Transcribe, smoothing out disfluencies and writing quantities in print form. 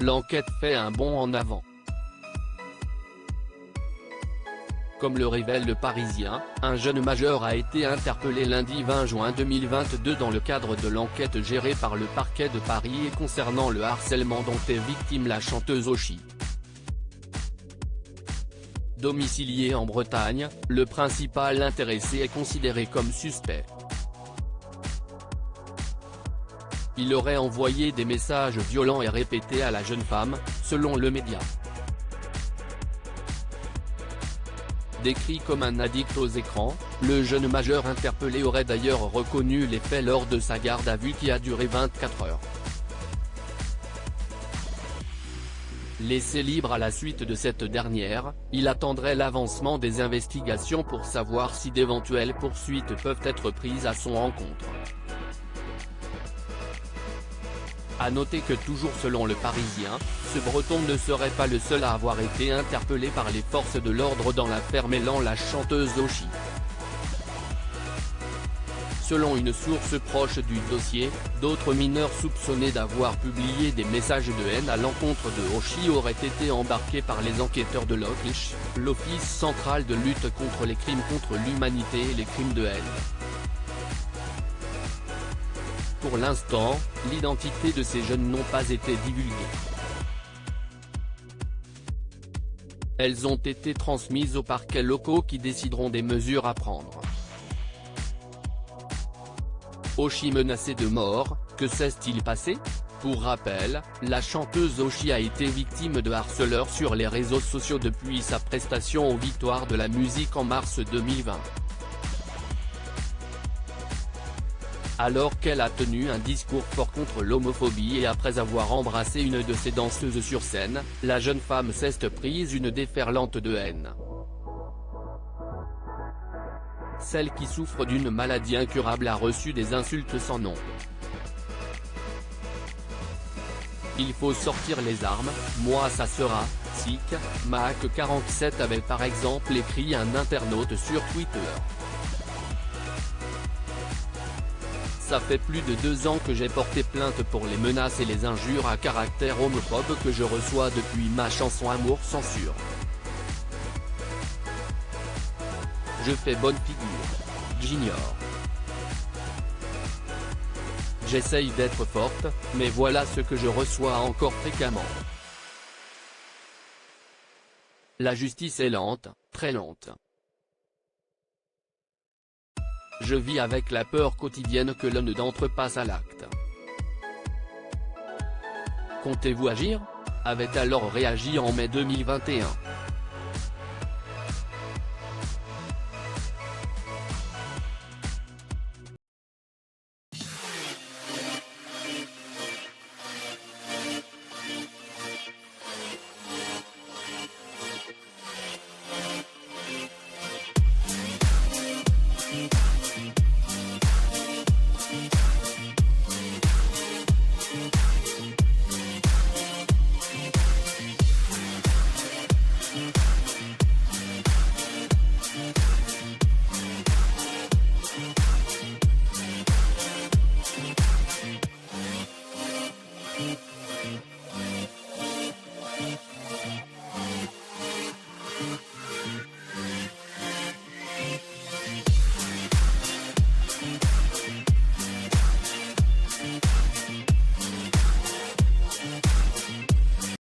l'enquête fait un bond en avant. Comme le révèle Le Parisien, un jeune majeur a été interpellé lundi 20 juin 2022 dans le cadre de l'enquête gérée par le parquet de Paris et concernant le harcèlement dont est victime la chanteuse Oshi. Domicilié en Bretagne, le principal intéressé est considéré comme suspect. Il aurait envoyé des messages violents et répétés à la jeune femme, selon le média. Décrit comme un addict aux écrans, le jeune majeur interpellé aurait d'ailleurs reconnu les faits lors de sa garde à vue qui a duré 24 heures. Laissé libre à la suite de cette dernière, il attendrait l'avancement des investigations pour savoir si d'éventuelles poursuites peuvent être prises à son encontre. À noter que toujours selon Le Parisien, ce Breton ne serait pas le seul à avoir été interpellé par les forces de l'ordre dans l'affaire mêlant la chanteuse Oshi. Selon une source proche du dossier, d'autres mineurs soupçonnés d'avoir publié des messages de haine à l'encontre de Oshi auraient été embarqués par les enquêteurs de l'OCLISH, l'Office central de lutte contre les crimes contre l'humanité et les crimes de haine. Pour l'instant, l'identité de ces jeunes n'ont pas été divulguées. Elles ont été transmises aux parquets locaux qui décideront des mesures à prendre. Oshi menacée de mort, que s'est-il passé? Pour rappel, la chanteuse Oshi a été victime de harceleurs sur les réseaux sociaux depuis sa prestation aux Victoires de la musique en mars 2020. Alors qu'elle a tenu un discours fort contre l'homophobie et après avoir embrassé une de ses danseuses sur scène, la jeune femme s'est prise une déferlante de haine. Celle qui souffre d'une maladie incurable a reçu des insultes sans nom. Il faut sortir les armes, moi ça sera, sick, Mac 47 avait par exemple écrit un internaute sur Twitter. Ça fait plus de 2 ans que j'ai porté plainte pour les menaces et les injures à caractère homophobe que je reçois depuis ma chanson Amour Censure. Je fais bonne figure. J'ignore. J'essaye d'être forte, mais voilà ce que je reçois encore fréquemment. La justice est lente, très lente. Je vis avec la peur quotidienne que l'un d'entre eux passe à l'acte. Comptez-vous agir? Avait alors réagi en mai 2021.